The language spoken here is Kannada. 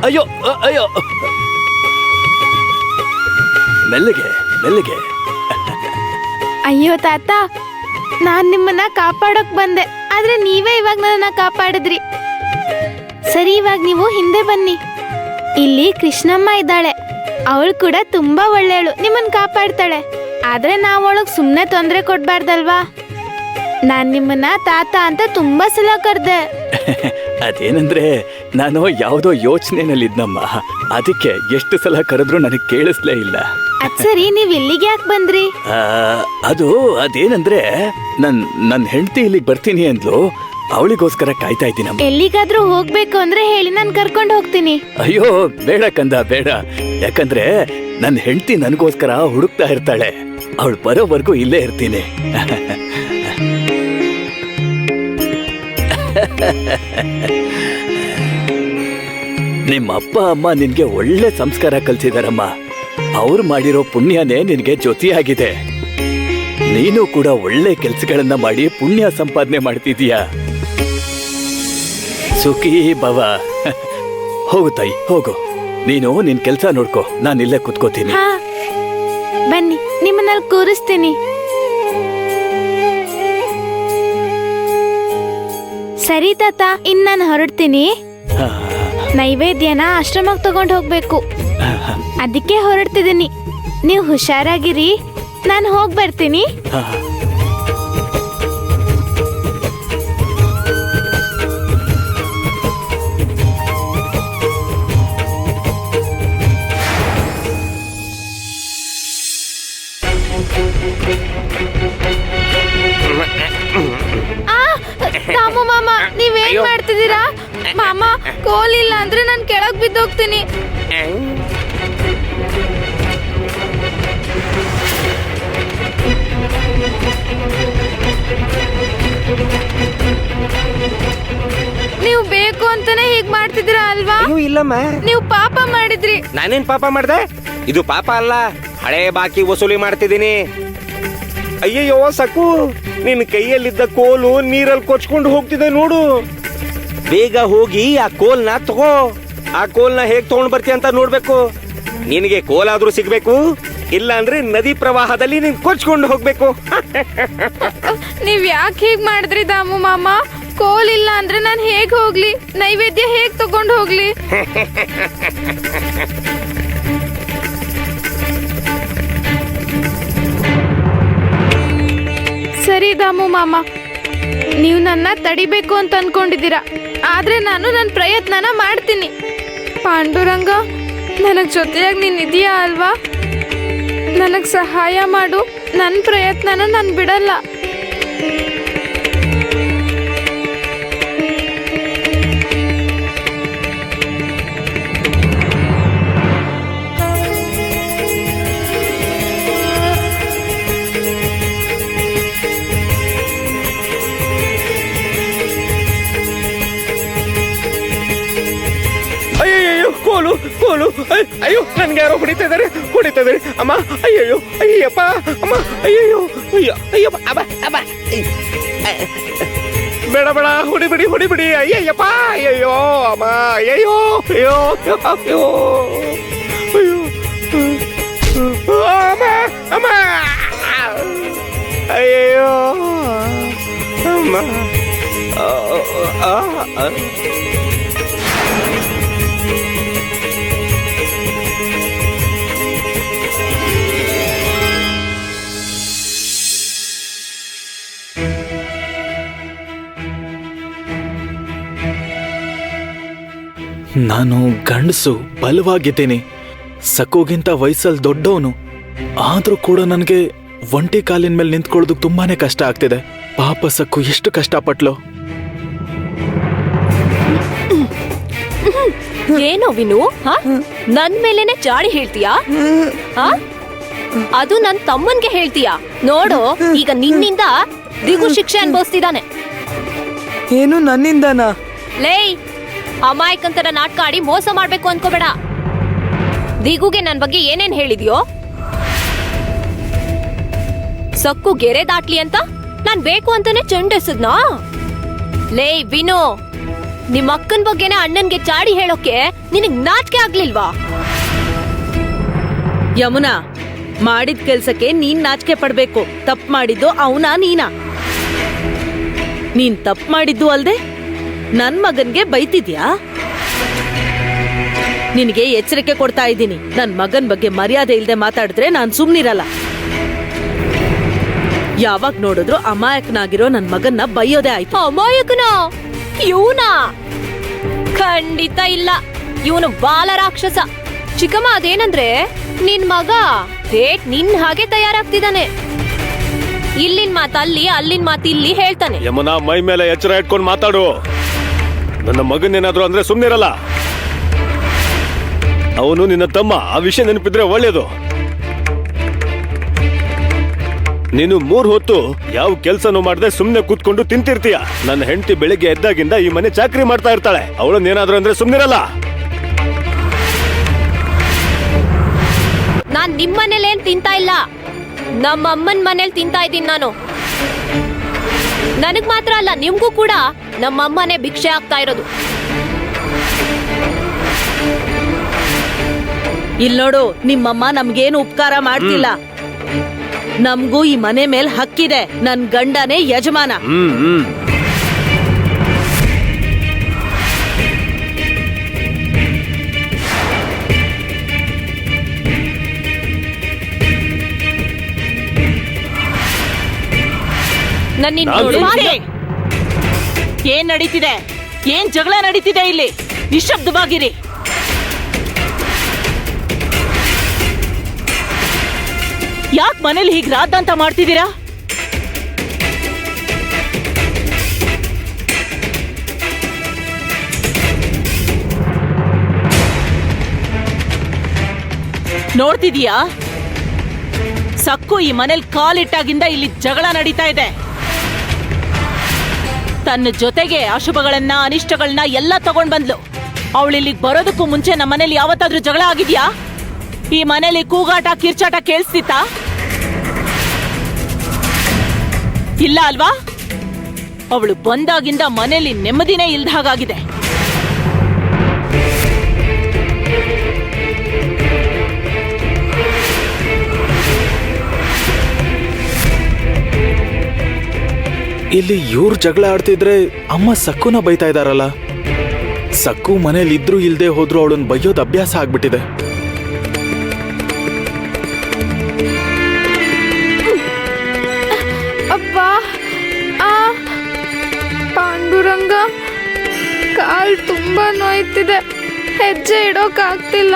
ಅಯ್ಯೋ ಅಯ್ಯೋ, ಮೆಲ್ಲಗೆ ಮೆಲ್ಲಗೆ. ಅಯ್ಯೋ ತಾತ, ನಾನ್ ನಿಮ್ಮನ್ನ ಕಾಪಾಡೋಕ್ ಬಂದೆ, ಆದ್ರೆ ನೀವೇ ಇವಾಗ ನನ್ನ ಕಾಪಾಡಿದ್ರಿ. ಸರಿ, ಇವಾಗ ನೀವು ಹಿಂದೆ ಬನ್ನಿ. ಇಲ್ಲಿ ಕೃಷ್ಣಮ್ಮ ಇದ್ದಾಳೆ, ಅವಳು ಕೂಡ ತುಂಬಾ ಒಳ್ಳೆಯವಳು, ನಿಮ್ಮನ್ನ ಕಾಪಾಡ್ತಾಳೆ. ಆದ್ರೆ ನಾವ್ ಅವಳಗ್ ಸುಮ್ನೆ ತೊಂದ್ರೆ ಕೊಡ್ಬಾರ್ದಲ್ವಾ? ನಾನ್ ನಿಮ್ಮನ್ನ ತಾತ ಅಂತ ತುಂಬಾ ಸಲ ಕರ್ದೆ. ಅದೇನಂದ್ರೆ ನಾನು ಯಾವುದೋ ಯೋಚನೆನಲ್ಲಿದ್ನಮ್ಮ, ಅದಕ್ಕೆ ಎಷ್ಟು ಸಲ ಕರೆದ್ರೂ ನನಗೆ ಕೇಳಿಸ್ಲೇ ಇಲ್ಲ. ಅದ್ ಸರಿ, ನೀವ್ ಇಲ್ಲಿಗೆ ಯಾಕೆ ಬಂದ್ರಿ? ಅದೇನಂದ್ರೆ ನನ್ ಹೆಂಡತಿ ಇಲ್ಲಿಗೆ ಬರ್ತೀನಿ ಅಂದ್ಲು, ಅವಳಿಗೋಸ್ಕರ ಕಾಯ್ತಾ ಇದ್ದೀನಮ್ಮ. ಎಲ್ಲಿಗಾದ್ರೂ ಹೋಗ್ಬೇಕು ಅಂದ್ರೆ ಹೇಳಿ, ನಾನ್ ಕರ್ಕೊಂಡು ಹೋಗ್ತೀನಿ. ಅಯ್ಯೋ ಬೇಡ ಕಂದ ಬೇಡ, ಯಾಕಂದ್ರೆ ನನ್ ಹೆಂಡತಿ ನನಗೋಸ್ಕರ ಹುಡುಕ್ತಾ ಇರ್ತಾಳೆ. ಅವಳು ಬರೋವರೆಗೂ ಇಲ್ಲೇ ಇರ್ತೀನಿ. ನಿಮ್ಮ ಅಪ್ಪ ಅಮ್ಮ ನಿನ್ಗೆ ಒಳ್ಳೆ ಸಂಸ್ಕಾರ ಕಲ್ಸಿದಾರಮ್ಮ. ಅವ್ರು ಮಾಡಿರೋ ಪುಣ್ಯನೇ ನಿನ್ಗೆ ಜೊತೆಯಾಗಿದೆ. ನೀನು ಕೂಡ ಒಳ್ಳೆ ಕೆಲ್ಸಗಳನ್ನ ಮಾಡಿ ಪುಣ್ಯ ಸಂಪಾದನೆ ಮಾಡ್ತಿದೀಯ. ಸುಖಿ ಭವ. ಹೋಗು ತಾಯಿ, ಹೋಗು. ನೀನು ನಿನ್ ಕೆಲ್ಸ ನೋಡ್ಕೋ, ನಾನು ಇಲ್ಲೇ ಕುತ್ಕೋತೀನಿ. ಹಾ, ಬನ್ನಿ, ನಿಮ್ಮನ್ನಲ್ಲಿ ಕೂರಿಸ್ತೀನಿ. ಸರಿ ತಾತ, ಇನ್ ನಾನು ಹೊರಡ್ತೀನಿ. ನೈವೇದ್ಯನ ಆಶ್ರಮಕ್ಕೆ ತಗೊಂಡು ಹೋಗ್ಬೇಕು, ಅದಕ್ಕೆ ಹೊರಡ್ತಿದ್ದೀನಿ. ನೀವು ಹುಷಾರಾಗಿರಿ, ನಾನು ಹೋಗಿ ಬರ್ತೀನಿ. ರಾಮು ಮಾಮ, ನೀವೇನ್ ಮಾಡ್ತಿದ್ದೀರಾ? ಮಾಮ, ಕೋಲಿಲ್ಲ ಅಂದ್ರೆ ನಾನು ಕೆಳಗ್ ಬಿದ್ದೋಗ್ತೀನಿ. ನೀವು ಬೇಕು ಅಂತಾನೆ ಹೀಗ್ ಮಾಡ್ತಿದ್ದೀರಾ ಅಲ್ವಾ? ಇಲ್ಲಮ್ಮ, ನೀವು ಪಾಪ ಮಾಡಿದ್ರಿ. ನಾನೇನ್ ಪಾಪ ಮಾಡ್ದೆ? ಇದು ಪಾಪ ಅಲ್ಲ, ಹಳೆ ಬಾಕಿ ವಸೂಲಿ ಮಾಡ್ತಿದ್ದೀನಿ. ಅಯ್ಯಯ್ಯೋ ಸಕ್ಕು, ನಿನ್ ಕೈಯಲ್ಲಿದ್ದ ಕೋಲು ನೀರಲ್ಲಿ ಕೊಚ್ಕೊಂಡು ಹೋಗ್ತಿದೆ ನೋಡು. ಬೇಗ ಹೋಗಿ ಆ ಕೋಲ್ನ ತಗೋ. ಆ ಕೋಲ್ನ ಹೇಗ್ ತಗೊಂಡ್ ಬರ್ತೀಯ ಅಂತ ನೋಡ್ಬೇಕು. ನಿನಗೆ ಕೋಲಾದ್ರೂ ಸಿಗ್ಬೇಕು, ಇಲ್ಲ ಅಂದ್ರೆ ನದಿ ಪ್ರವಾಹದಲ್ಲಿ ನೀನ್ ಕೊಚ್ಕೊಂಡು ಹೋಗ್ಬೇಕು. ನೀವ್ ಯಾಕೆ ಹೀಗ್ ಮಾಡಿದ್ರಿ ದಾಮು ಮಾಮ? ಕೋಲ್ ಇಲ್ಲ ಅಂದ್ರೆ ನಾನ್ ಹೇಗ್ ಹೋಗ್ಲಿ? ನೈವೇದ್ಯ ಹೇಗ್ ತಗೊಂಡ್ ಹೋಗ್ಲಿ? ಸರಿ ದಾಮು ಮಾಮ, ನೀವು ನನ್ನ ತಡಿಬೇಕು ಅಂತ ಅನ್ಕೊಂಡಿದ್ದೀರಾ, ಆದ್ರೆ ನಾನು ನನ್ನ ಪ್ರಯತ್ನನ ಮಾಡ್ತೀನಿ. ಪಾಂಡುರಂಗ, ನನಗ್ ಜೊತೆಯಾಗಿ ನೀನ್ ಇದೆಯಾ ಅಲ್ವಾ? ನನಗ್ ಸಹಾಯ ಮಾಡು, ನನ್ನ ಪ್ರಯತ್ನನ ನಾನು ಬಿಡಲ್ಲ. ಕೋಲು ಕೋಲು, ಅಯ್ಯೋ ನನ್ಗೆ ಯಾರೋ ಹೊಡಿತಾ ಇದಾರೆ ಅಮ್ಮ. ಅಯ್ಯಯ್ಯೋ, ಅಯ್ಯಪ್ಪ ಅಮ್ಮ, ಅಯ್ಯಯ್ಯೋ, ಅಯ್ಯೋ ಅಯ್ಯಪ್ಪ, ಅಬ್ಬ ಅಬ್ಬ. ಬೇಡ ಬೇಡ, ಹೊಡಿಬಿಡಿ, ಅಯ್ಯಯ್ಯಪ್ಪ, ಅಯ್ಯಯ್ಯೋ ಅಮ್ಮ, ಅಯ್ಯಯ್ಯೋ, ಅಯ್ಯೋ ಅಯ್ಯೋ ಅಯ್ಯೋ ಅಮ್ಮ ಅಮ್ಮ, ಅಯ್ಯಯ್ಯೋ ಅಮ್ಮ. ನಾನು ಗಂಡಸು, ಬಲವಾಗಿದ್ದೀನಿ, ಸಕ್ಕುಗಿಂತ ವಯಸ್ಸಲ್ಲಿ ದೊಡ್ಡವನು. ಆದ್ರೂ ಕೂಡ ನನಗೆ ಒಂಟಿ ಕಾಲಿನ ಮೇಲೆ ನಿಂತ್ಕೊಳ್ಳೋದಕ್ಕೆ ತುಂಬಾನೇ ಕಷ್ಟ ಆಗ್ತಿದೆ. ಪಾಪ ಸಕ್ಕು ಎಷ್ಟು ಕಷ್ಟಪಟ್ಲು. ಏನೋ ವಿನು, ನನ್ ಮೇಲೇನೆ ಚಾಡಿ ಹೇಳ್ತೀಯಾ? ಅದು ನನ್ ತಮ್ಮನ್ಗೆ ಹೇಳ್ತೀಯಾ? ನೋಡು, ಈಗ ನಿನ್ನಿಂದ ದಿಗು ಶಿಕ್ಷೆ ಅನ್ಭವಿಸ್ತಿದ್ದಾನೆ. ಏನು ನನ್ನಿಂದನಾ? ಲೇ, ಅಮಾಯಕಂತರ ನಾಟಕ ಆಡಿ ಮೋಸ ಮಾಡ್ಬೇಕು ಅನ್ಕೋಬೇಡ. ದಿಗುಗೆ ನನ್ ಬಗ್ಗೆ ಏನೇನ್ ಹೇಳಿದ್ಯೋ? ಸಕ್ಕು ಗೆರೆ ದಾಟ್ಲಿ ಅಂತ ನಾನ್ ಬೇಕು ಅಂತಾನೆ ಚೆಂಡೆಸದ್ನಾ? ಲೇ ವಿನು, ನಿಮ್ ಅಕ್ಕನ್ ಬಗ್ಗೆನೆ ಅಣ್ಣನ್ಗೆ ಚಾಡಿ ಹೇಳೋಕೆ ನಿನಗ್ ನಾಚಿಕೆ ಆಗ್ಲಿಲ್ವಾ? ಯಮುನಾ, ಮಾಡಿದ ಕೆಲ್ಸಕ್ಕೆ ನೀನ್ ನಾಚಿಕೆ ಪಡ್ಬೇಕು. ತಪ್ಪು ಮಾಡಿದ್ದು ಅವನಾ ನೀನಾ? ನೀನ್ ತಪ್ಪು ಮಾಡಿದ್ದು ಅಲ್ದೆ ನನ್ ಮಗನ್ಗೆ ಬೈತಿದ್ಯಾ? ನಿನಗೆ ಎಚ್ಚರಿಕೆ ಕೊಡ್ತಾ ಇದ್ದೀನಿ, ನನ್ ಮಗನ್ ಬಗ್ಗೆ ಮರ್ಯಾದೆ ಇಲ್ದೆ ಮಾತಾಡಿದ್ರೆ ನಾನ್ ಸುಮ್ನಿರಲ್ಲ. ಯಾವಾಗ ನೋಡಿದ್ರು ಅಮಾಯಕನಾಗಿರೋ ನನ್ ಮಗನ್ನ ಬೈಯೋದೇ ಆಯ್ತು. ಅಮಾಯಕನ? ಇವನಾ? ಖಂಡಿತ ಇಲ್ಲ, ಇವನು ಬಾಲ ರಾಕ್ಷಸ. ಚಿಕ್ಕಮ್ಮ, ಅದೇನಂದ್ರೆ ನಿನ್ ಮಗ ಥೇಟ್ ನಿನ್ ಹಾಗೆ ತಯಾರಾಗ್ತಿದ್ದಾನೆ. ಇಲ್ಲಿನ್ ಮಾತ್ ಅಲ್ಲಿ, ಅಲ್ಲಿನ್ ಮಾತ್ ಇಲ್ಲಿ ಹೇಳ್ತಾನೆ. ಯಮುನಾ, ಮೈ ಮೇಲೆ ಎಚ್ಚರ ಇಟ್ಕೊಂಡು ಮಾತಾಡು. ನನ್ನ ಮಗನೇನಾದ್ರು ಅಂದ್ರೆ ಸುಮ್ನಿರಲ್ಲ. ಅವನು ನಿನ್ನ ತಮ್ಮ, ಆ ವಿಷಯ ನೆನಪಿದ್ರೆ ಒಳ್ಳೇದು. ನೀನು 3 ಹೊತ್ತು ಯಾವ ಕೆಲ್ಸನೂ ಮಾಡದೆ ಸುಮ್ನೆ ಕೂತ್ಕೊಂಡು ತಿಂತಿರ್ತೀಯ. ನನ್ನ ಹೆಂಡತಿ ಬೆಳಿಗ್ಗೆ ಎದ್ದಾಗಿಂದ ಈ ಮನೆ ಚಾಕ್ರಿ ಮಾಡ್ತಾ ಇರ್ತಾಳೆ. ಅವಳನ್ನೇನಾದ್ರು ಅಂದ್ರೆ ಸುಮ್ನಿರಲ್ಲ. ನಾನ್ ನಿಮ್ ಮನೇಲೇನ್ ತಿಂತಾ ಇಲ್ಲ, ನಮ್ಮ ಅಮ್ಮನ್ ಮನೇಲಿ ತಿಂತಾ ಇದ್ದೀನಿ ನಾನು. ನನಗ್ ಮಾತ್ರ ಅಲ್ಲ, ನಿಮ್ಗೂ ಕೂಡ ನಮ್ಮ ಅಮ್ಮನೇ ಭಿಕ್ಷೆ ಆಗ್ತಾ ಇರೋದು. ಇಲ್ ನೋಡು, ನಿಮ್ಮಮ್ಮ ನಮ್ಗೇನು ಉಪಕಾರ ಮಾಡ್ತಿಲ್ಲ. ನಮ್ಗೂ ಈ ಮನೆ ಮೇಲ್ ಹಕ್ಕಿದೆ. ನನ್ ಗಂಡನೇ ಯಜಮಾನ. ನನ್ ನಿನ್ ನಾನು ನಿಲ್ಸಿ. ಏನ್ ನಡೀತಿದೆ? ಏನ್ ಜಗಳ ನಡೀತಿದೆ ಇಲ್ಲಿ? ನಿಶ್ಶಬ್ದವಾಗಿರಿ. ಯಾಕೆ ಮನೇಲಿ ಹೀಗ್ ರಾದ್ದಾಂತ ಮಾಡ್ತಿದ್ದೀರಾ? ನೋಡ್ತಿದೀಯಾ? ಸಕ್ಕು ಈ ಮನೇಲಿ ಕಾಲಿಟ್ಟಾಗಿಂದ ಇಲ್ಲಿ ಜಗಳ ನಡೀತಾ ಇದೆ. ತನ್ನ ಜೊತೆಗೆ ಅಶುಭಗಳನ್ನ, ಅನಿಷ್ಟಗಳನ್ನ ಎಲ್ಲ ತಗೊಂಡ್ ಬಂದ್ಲು. ಅವಳಿಲ್ಲಿಗೆ ಬರೋದಕ್ಕೂ ಮುಂಚೆ ನಮ್ಮ ಮನೇಲಿ ಯಾವತ್ತಾದ್ರೂ ಜಗಳ ಆಗಿದ್ಯಾ? ಈ ಮನೇಲಿ ಕೂಗಾಟ, ಕಿರ್ಚಾಟ ಕೇಳಿಸ್ತಿತ್ತಾ? ಇಲ್ಲ ಅಲ್ವಾ? ಅವಳು ಬಂದಾಗಿಂದ ಮನೇಲಿ ನೆಮ್ಮದಿನೇ ಇಲ್ದ ಹಾಗಾಗಿದೆ. ಇಲ್ಲಿ ಇವ್ರು ಜಗಳ ಆಡ್ತಿದ್ರೆ ಅಮ್ಮ ಸಕ್ಕುನ ಬೈತಾ ಇದಾರಲ್ಲ. ಸಕ್ಕು ಮನೇಲಿ ಇದ್ರು ಇಲ್ದೆ ಹೋದ್ರು ಅವಳನ್ನ ಬೈಯೋದ್ ಅಭ್ಯಾಸ ಆಗ್ಬಿಟ್ಟಿದೆ. ಅಪ್ಪ, ಪಾಂಡುರಂಗ, ಕಾಲ್ ತುಂಬಾ ನೋಯ್ತಿದೆ, ಹೆಜ್ಜೆ ಇಡೋಕಾಗ್ತಿಲ್ಲ.